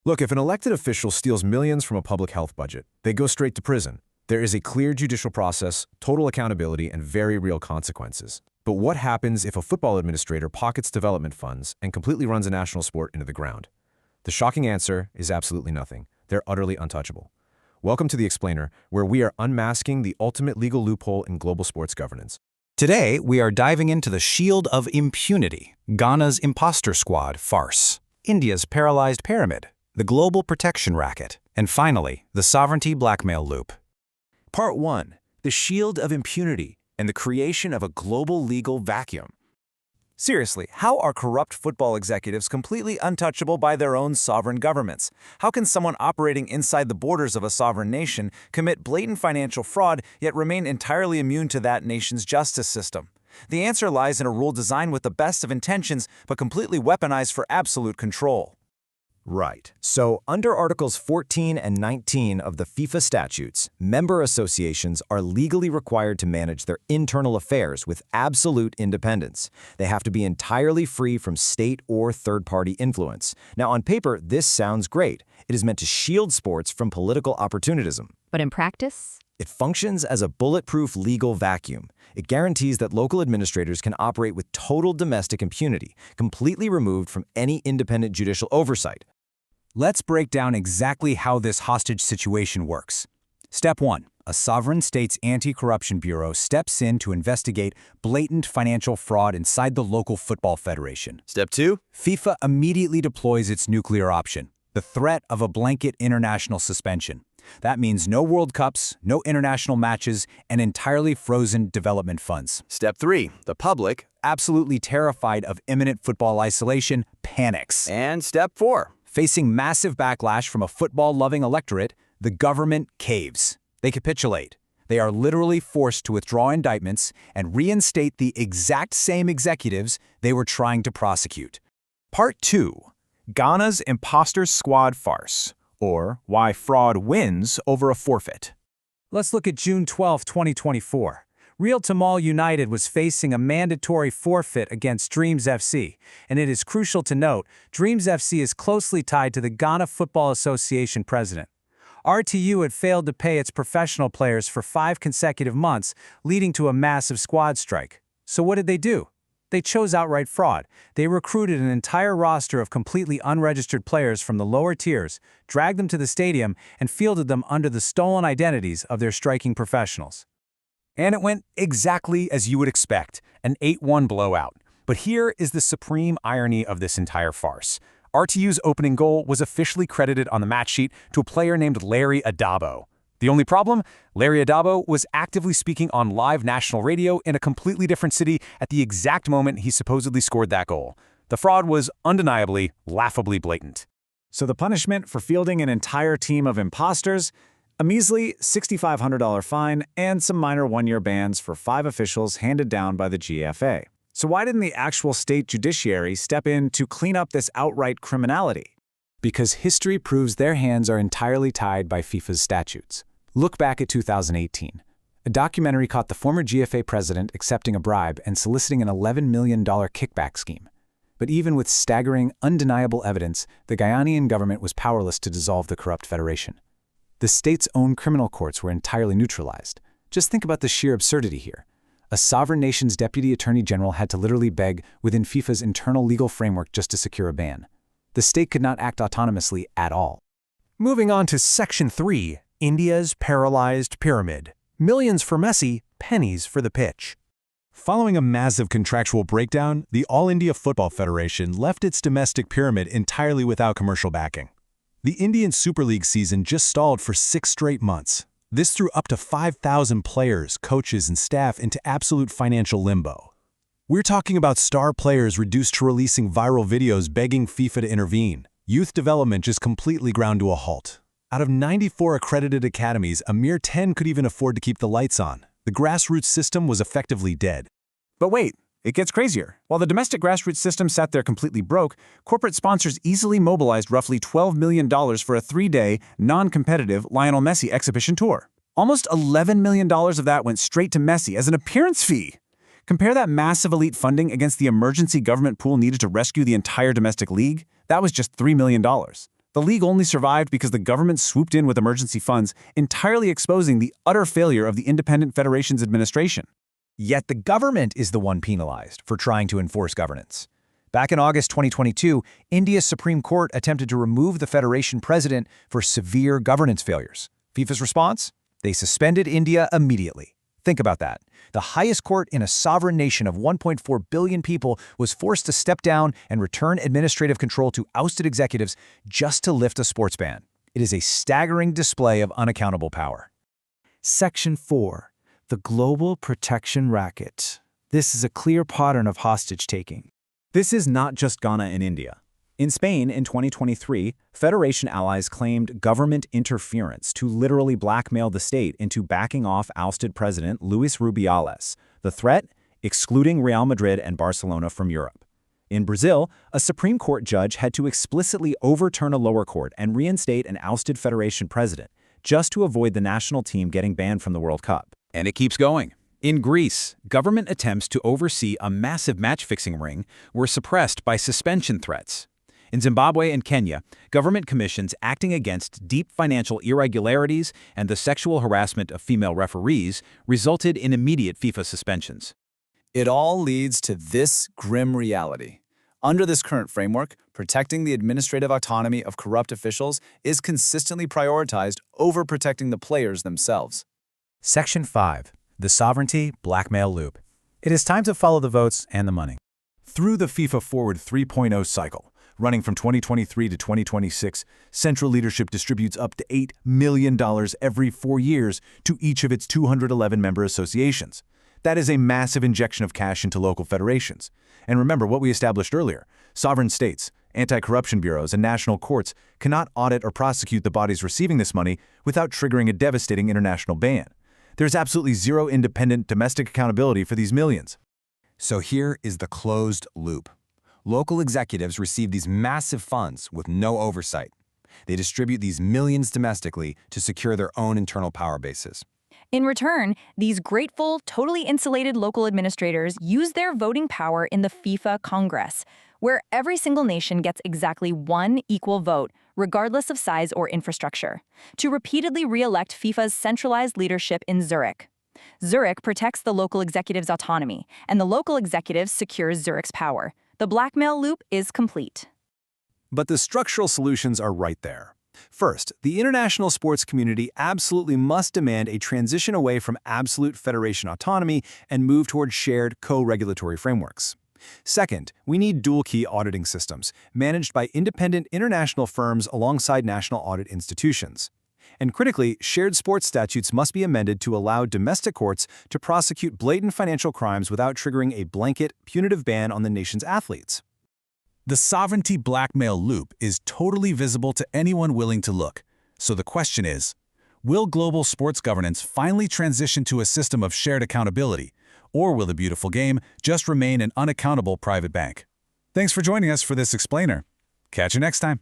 Look, if an elected official steals millions from a public health budget, they go straight to prison. There is a clear judicial process, total accountability, and very real consequences. But what happens if a football administrator pockets development funds and completely runs a national sport into the ground? The shocking answer is absolutely nothing. They're utterly untouchable. Welcome to The Explainer, where we are unmasking the ultimate legal loophole in global sports governance. Today, we are diving into the shield of impunity, Ghana's imposter squad farce, India's paralyzed pyramid, the global protection racket, and finally, the sovereignty blackmail loop. Part 1. The shield of impunity and the creation of a global legal vacuum. Seriously, how are corrupt football executives completely untouchable by their own sovereign governments? How can someone operating inside the borders of a sovereign nation commit blatant financial fraud yet remain entirely immune to that nation's justice system? The answer lies in a rule designed with the best of intentions but completely weaponized for absolute control. Right. So, under Articles 14 and 19 of the FIFA Statutes, member associations are legally required to manage their internal affairs with absolute independence. They have to be entirely free from state or third-party influence. Now, on paper, this sounds great. It is meant to shield sports from political opportunism. But in practice? It functions as a bulletproof legal vacuum. It guarantees that local administrators can operate with total domestic impunity, completely removed from any independent judicial oversight. Let's break down exactly how this hostage situation works. Step 1. A sovereign state's anti-corruption bureau steps in to investigate blatant financial fraud inside the local football federation. Step 2. FIFA immediately deploys its nuclear option, the threat of a blanket international suspension. That means no World Cups, no international matches, and entirely frozen development funds. Step 3. The public. Absolutely terrified of imminent football isolation, panics. And Step 4. Facing massive backlash from a football-loving electorate, the government caves. They capitulate. They are literally forced to withdraw indictments and reinstate the exact same executives they were trying to prosecute. Part 2. Ghana's imposter squad farce, or why fraud wins over a forfeit. Let's look at June 12, 2024. Real Tamal United was facing a mandatory forfeit against Dreams FC, and it is crucial to note, Dreams FC is closely tied to the Ghana Football Association president. RTU had failed to pay its professional players for 5 consecutive months, leading to a massive squad strike. So what did they do? They chose outright fraud. They recruited an entire roster of completely unregistered players from the lower tiers, dragged them to the stadium, and fielded them under the stolen identities of their striking professionals. And it went exactly as you would expect, an 8-1 blowout. But here is the supreme irony of this entire farce. RTU's opening goal was officially credited on the match sheet to a player named Larry Adabo. The only problem? Larry Adabo was actively speaking on live national radio in a completely different city at the exact moment he supposedly scored that goal. The fraud was undeniably, laughably blatant. So the punishment for fielding an entire team of imposters? A measly $6,500 fine and some minor one-year bans for 5 officials handed down by the GFA. So why didn't the actual state judiciary step in to clean up this outright criminality? Because history proves their hands are entirely tied by FIFA's statutes. Look back at 2018. A documentary caught the former GFA president accepting a bribe and soliciting an $11 million kickback scheme. But even with staggering, undeniable evidence, the Ghanaian government was powerless to dissolve the corrupt federation. The state's own criminal courts were entirely neutralized. Just think about the sheer absurdity here. A sovereign nation's deputy attorney general had to literally beg within FIFA's internal legal framework just to secure a ban. The state could not act autonomously at all. Moving on to Section 3, India's paralyzed pyramid. Millions for Messi, pennies for the pitch. Following a massive contractual breakdown, the All India Football Federation left its domestic pyramid entirely without commercial backing. The Indian Super League season just stalled for 6 straight months. This threw up to 5,000 players, coaches, and staff into absolute financial limbo. We're talking about star players reduced to releasing viral videos begging FIFA to intervene. Youth development just completely ground to a halt. Out of 94 accredited academies, a mere 10 could even afford to keep the lights on. The grassroots system was effectively dead. But wait, it gets crazier. While the domestic grassroots system sat there completely broke, corporate sponsors easily mobilized roughly $12 million for a 3-day, non-competitive Lionel Messi exhibition tour. Almost $11 million of that went straight to Messi as an appearance fee. Compare that massive elite funding against the emergency government pool needed to rescue the entire domestic league. That was just $3 million. The league only survived because the government swooped in with emergency funds, entirely exposing the utter failure of the independent federation's administration. Yet the government is the one penalized for trying to enforce governance. Back in August 2022, India's Supreme Court attempted to remove the federation president for severe governance failures. FIFA's response? They suspended India immediately. Think about that. The highest court in a sovereign nation of 1.4 billion people was forced to step down and return administrative control to ousted executives just to lift a sports ban. It is a staggering display of unaccountable power. Section 4. The Global Protection Racket. This is a clear pattern of hostage-taking. This is not just Ghana and India. In Spain, in 2023, Federation allies claimed government interference to literally blackmail the state into backing off ousted President Luis Rubiales. The threat? Excluding Real Madrid and Barcelona from Europe. In Brazil, a Supreme Court judge had to explicitly overturn a lower court and reinstate an ousted Federation president, just to avoid the national team getting banned from the World Cup. And it keeps going. In Greece, government attempts to oversee a massive match-fixing ring were suppressed by suspension threats. In Zimbabwe and Kenya, government commissions acting against deep financial irregularities and the sexual harassment of female referees resulted in immediate FIFA suspensions. It all leads to this grim reality. Under this current framework, protecting the administrative autonomy of corrupt officials is consistently prioritized over protecting the players themselves. Section 5. The Sovereignty Blackmail Loop. It is time to follow the votes and the money. Through the FIFA Forward 3.0 cycle, running from 2023 to 2026, central leadership distributes up to $8 million every 4 years to each of its 211 member associations. That is a massive injection of cash into local federations. And remember what we established earlier. Sovereign states, anti-corruption bureaus, and national courts cannot audit or prosecute the bodies receiving this money without triggering a devastating international ban. There's absolutely zero independent domestic accountability for these millions. So here is the closed loop. Local executives receive these massive funds with no oversight. They distribute these millions domestically to secure their own internal power bases. In return, these grateful, totally insulated local administrators use their voting power in the FIFA Congress, where every single nation gets exactly one equal vote, regardless of size or infrastructure, to repeatedly re-elect FIFA's centralized leadership in Zurich. Zurich protects the local executive's autonomy, and the local executive secures Zurich's power. The blackmail loop is complete. But the structural solutions are right there. First, the international sports community absolutely must demand a transition away from absolute federation autonomy and move toward shared co-regulatory frameworks. Second, we need dual-key auditing systems, managed by independent international firms alongside national audit institutions. And critically, shared sports statutes must be amended to allow domestic courts to prosecute blatant financial crimes without triggering a blanket, punitive ban on the nation's athletes. The Sovereignty Blackmail Loop is totally visible to anyone willing to look. So the question is, will global sports governance finally transition to a system of shared accountability, or will the beautiful game just remain an unaccountable private bank? Thanks for joining us for this explainer. Catch you next time.